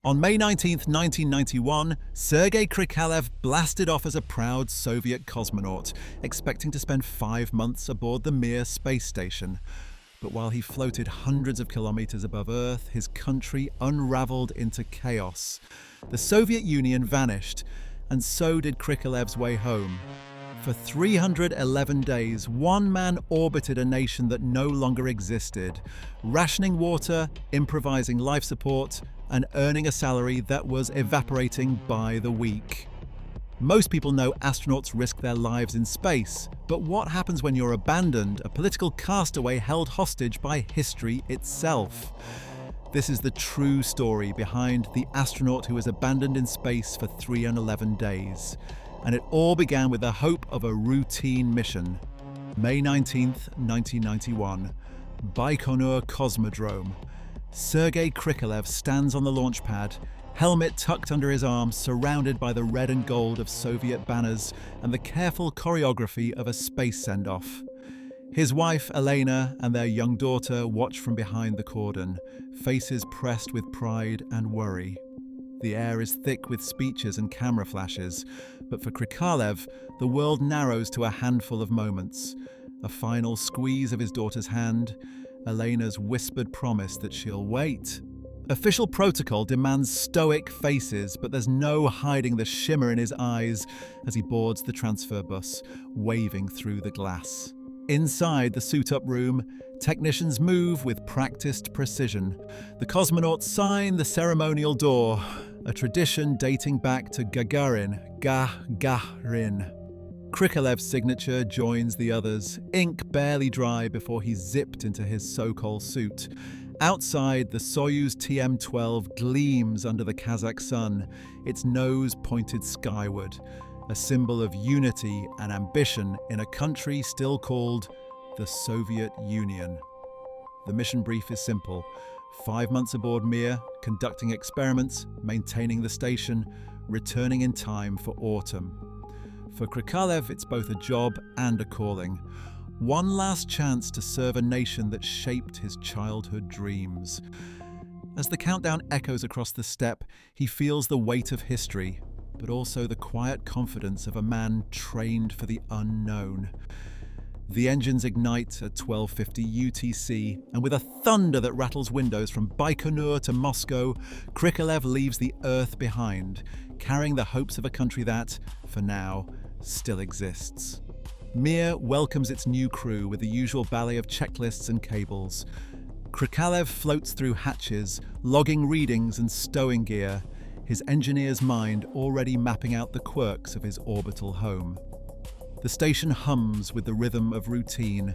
On May 19, 1991, Sergei Krikalev blasted off as a proud Soviet cosmonaut, expecting to spend 5 months aboard the Mir space station. But while he floated hundreds of kilometers above Earth, his country unraveled into chaos. The Soviet Union vanished, and so did Krikalev's way home. For 311 days, one man orbited a nation that no longer existed, rationing water, improvising life support, and earning a salary that was evaporating by the week. Most people know astronauts risk their lives in space, but what happens when you're abandoned, a political castaway held hostage by history itself? This is the true story behind the astronaut who was abandoned in space for 311 days. And it all began with the hope of a routine mission. May 19th, 1991, Baikonur Cosmodrome. Sergei Krikalev stands on the launch pad, helmet tucked under his arm, surrounded by the red and gold of Soviet banners and the careful choreography of a space send-off. His wife, Elena, and their young daughter watch from behind the cordon, faces pressed with pride and worry. The air is thick with speeches and camera flashes, but for Krikalev, the world narrows to a handful of moments. A final squeeze of his daughter's hand, Elena's whispered promise that she'll wait. Official protocol demands stoic faces, but there's no hiding the shimmer in his eyes as he boards the transfer bus, waving through the glass. Inside the suit-up room, technicians move with practiced precision. The cosmonauts sign the ceremonial door, a tradition dating back to Gagarin. Krikalev's signature joins the others, ink barely dry before he's zipped into his Sokol suit. Outside, the Soyuz TM-12 gleams under the Kazakh sun, its nose pointed skyward, a symbol of unity and ambition in a country still called the Soviet Union. The mission brief is simple: 5 months aboard Mir, conducting experiments, maintaining the station, returning in time for autumn. For Krikalev, it's both a job and a calling. One last chance to serve a nation that shaped his childhood dreams. As the countdown echoes across the steppe, he feels the weight of history, but also the quiet confidence of a man trained for the unknown. The engines ignite at 12:50 UTC, and with a thunder that rattles windows from Baikonur to Moscow, Krikalev leaves the Earth behind, carrying the hopes of a country that, for now, still exists. Mir welcomes its new crew with the usual ballet of checklists and cables. Krikalev floats through hatches, logging readings and stowing gear, his engineer's mind already mapping out the quirks of his orbital home. The station hums with the rhythm of routine,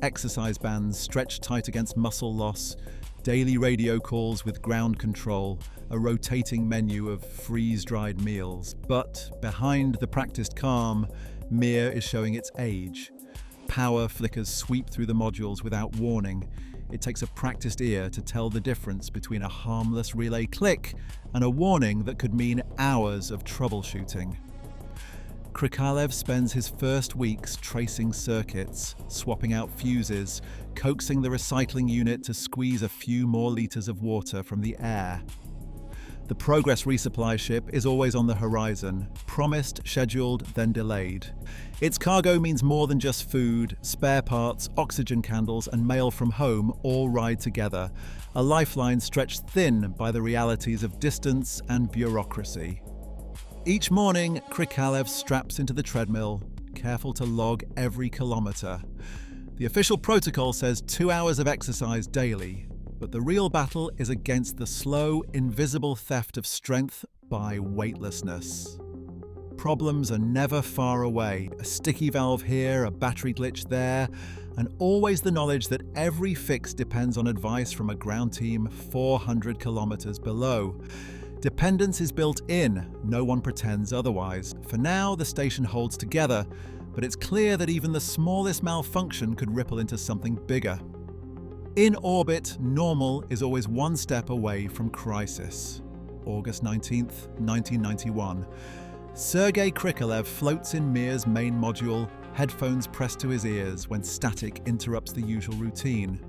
exercise bands stretched tight against muscle loss, daily radio calls with ground control, a rotating menu of freeze-dried meals. But behind the practiced calm, Mir is showing its age. Power flickers sweep through the modules without warning. It takes a practiced ear to tell the difference between a harmless relay click and a warning that could mean hours of troubleshooting. Krikalev spends his first weeks tracing circuits, swapping out fuses, coaxing the recycling unit to squeeze a few more liters of water from the air. The Progress resupply ship is always on the horizon, promised, scheduled, then delayed. Its cargo means more than just food, spare parts, oxygen candles, and mail from home all ride together, a lifeline stretched thin by the realities of distance and bureaucracy. Each morning, Krikalev straps into the treadmill, careful to log every kilometer. The official protocol says 2 hours of exercise daily, but the real battle is against the slow, invisible theft of strength by weightlessness. Problems are never far away, a sticky valve here, a battery glitch there, and always the knowledge that every fix depends on advice from a ground team 400 kilometers below. Dependence is built in, no one pretends otherwise. For now, the station holds together, but it's clear that even the smallest malfunction could ripple into something bigger. In orbit, normal is always one step away from crisis. August 19th, 1991. Sergei Krikalev floats in Mir's main module, headphones pressed to his ears when static interrupts the usual routine.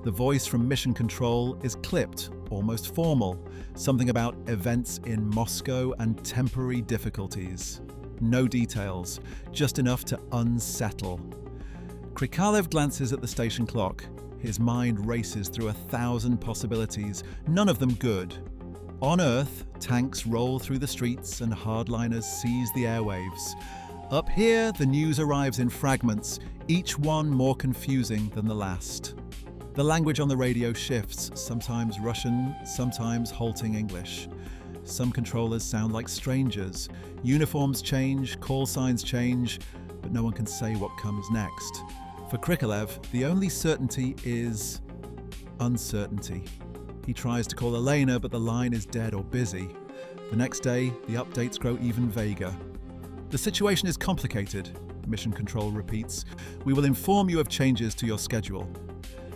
The voice from Mission Control is clipped, almost formal, something about events in Moscow and temporary difficulties. No details, just enough to unsettle. Krikalev glances at the station clock. His mind races through 1,000 possibilities, none of them good. On Earth, tanks roll through the streets and hardliners seize the airwaves. Up here, the news arrives in fragments, each one more confusing than the last. The language on the radio shifts, sometimes Russian, sometimes halting English. Some controllers sound like strangers. Uniforms change, call signs change, but no one can say what comes next. For Krikalev, the only certainty is uncertainty. He tries to call Elena, but the line is dead or busy. The next day, the updates grow even vaguer. The situation is complicated, Mission Control repeats. We will inform you of changes to your schedule.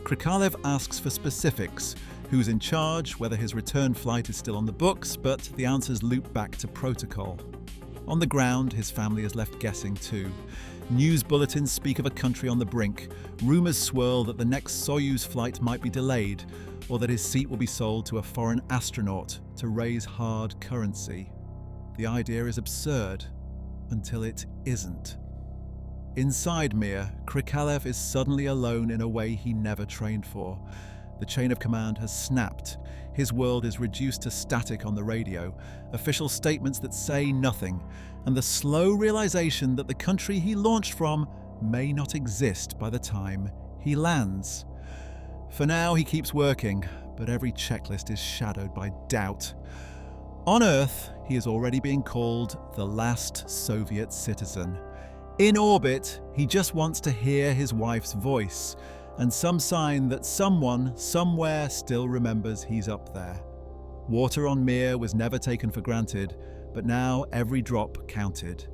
Krikalev asks for specifics, who's in charge, whether his return flight is still on the books, but the answers loop back to protocol. On the ground, his family is left guessing too. News bulletins speak of a country on the brink. Rumors swirl that the next Soyuz flight might be delayed, or that his seat will be sold to a foreign astronaut to raise hard currency. The idea is absurd, until it isn't. Inside Mir, Krikalev is suddenly alone in a way he never trained for. The chain of command has snapped. His world is reduced to static on the radio, official statements that say nothing, and the slow realization that the country he launched from may not exist by the time he lands. For now, he keeps working, but every checklist is shadowed by doubt. On Earth, he is already being called the last Soviet citizen. In orbit, he just wants to hear his wife's voice, and some sign that someone, somewhere still remembers he's up there. Water on Mir was never taken for granted, but now every drop counted.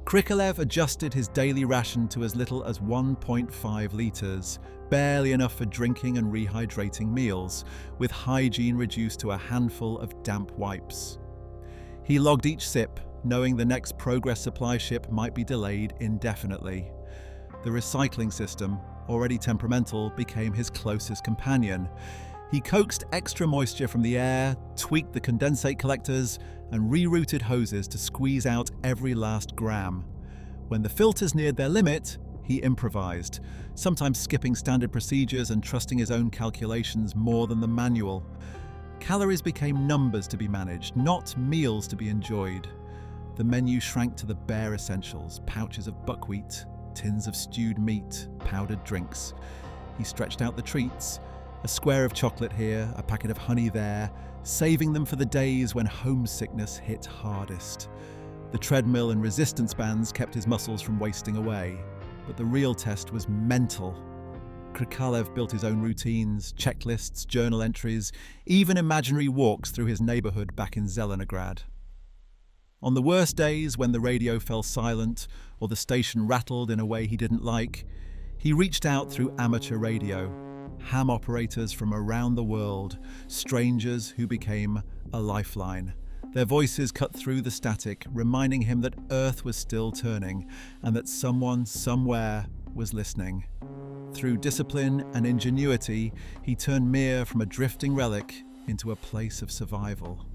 Krikalev adjusted his daily ration to as little as 1.5 litres, barely enough for drinking and rehydrating meals, with hygiene reduced to a handful of damp wipes. He logged each sip, knowing the next Progress supply ship might be delayed indefinitely. The recycling system, already temperamental, became his closest companion. He coaxed extra moisture from the air, tweaked the condensate collectors, and rerouted hoses to squeeze out every last gram. When the filters neared their limit, he improvised, sometimes skipping standard procedures and trusting his own calculations more than the manual. Calories became numbers to be managed, not meals to be enjoyed. The menu shrank to the bare essentials: pouches of buckwheat, tins of stewed meat, powdered drinks. He stretched out the treats, a square of chocolate here, a packet of honey there, saving them for the days when homesickness hit hardest. The treadmill and resistance bands kept his muscles from wasting away, but the real test was mental. Krikalev built his own routines, checklists, journal entries, even imaginary walks through his neighborhood back in Zelenograd. On the worst days, when the radio fell silent or the station rattled in a way he didn't like, he reached out through amateur radio, ham operators from around the world, strangers who became a lifeline. Their voices cut through the static, reminding him that Earth was still turning and that someone somewhere was listening. Through discipline and ingenuity, he turned Mir from a drifting relic into a place of survival,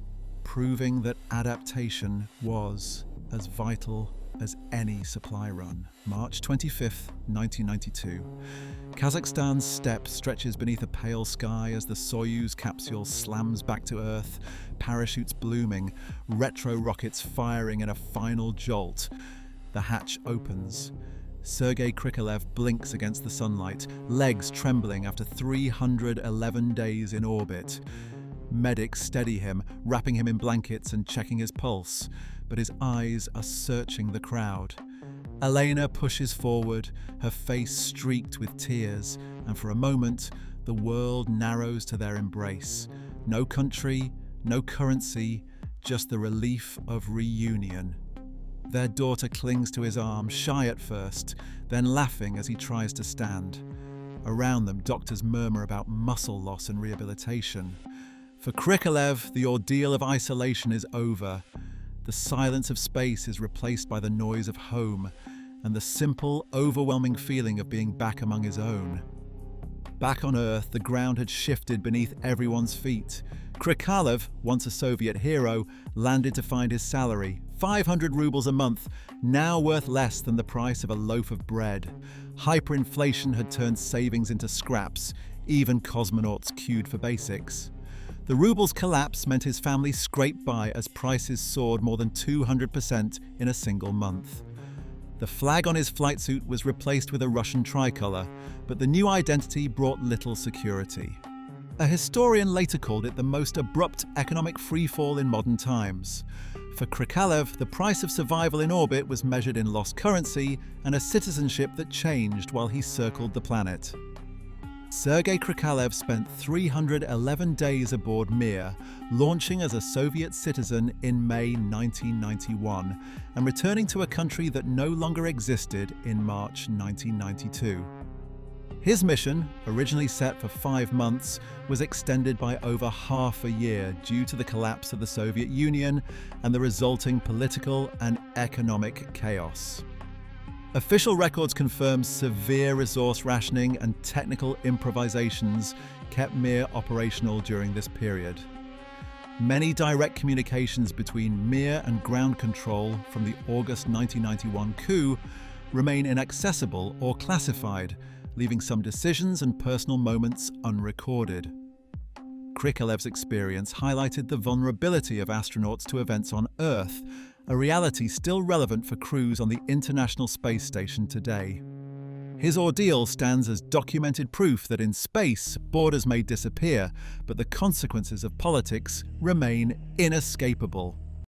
proving that adaptation was as vital as any supply run. March 25th, 1992. Kazakhstan's steppe stretches beneath a pale sky as the Soyuz capsule slams back to Earth, parachutes blooming, retro rockets firing in a final jolt. The hatch opens. Sergei Krikalev blinks against the sunlight, legs trembling after 311 days in orbit. Medics steady him, wrapping him in blankets and checking his pulse, but his eyes are searching the crowd. Elena pushes forward, her face streaked with tears, and for a moment, the world narrows to their embrace. No country, no currency, just the relief of reunion. Their daughter clings to his arm, shy at first, then laughing as he tries to stand. Around them, doctors murmur about muscle loss and rehabilitation. For Krikalev, the ordeal of isolation is over. The silence of space is replaced by the noise of home, and the simple, overwhelming feeling of being back among his own. Back on Earth, the ground had shifted beneath everyone's feet. Krikalev, once a Soviet hero, landed to find his salary, 500 rubles a month, now worth less than the price of a loaf of bread. Hyperinflation had turned savings into scraps, even cosmonauts queued for basics. The ruble's collapse meant his family scraped by as prices soared more than 200% in a single month. The flag on his flight suit was replaced with a Russian tricolour, but the new identity brought little security. A historian later called it the most abrupt economic freefall in modern times. For Krikalev, the price of survival in orbit was measured in lost currency and a citizenship that changed while he circled the planet. Sergei Krikalev spent 311 days aboard Mir, launching as a Soviet citizen in May 1991 and returning to a country that no longer existed in March 1992. His mission, originally set for 5 months, was extended by over half a year due to the collapse of the Soviet Union and the resulting political and economic chaos. Official records confirm severe resource rationing and technical improvisations kept Mir operational during this period. Many direct communications between Mir and ground control from the August 1991 coup remain inaccessible or classified, leaving some decisions and personal moments unrecorded. Krikalev's experience highlighted the vulnerability of astronauts to events on Earth, a reality still relevant for crews on the International Space Station today. His ordeal stands as documented proof that in space, borders may disappear, but the consequences of politics remain inescapable.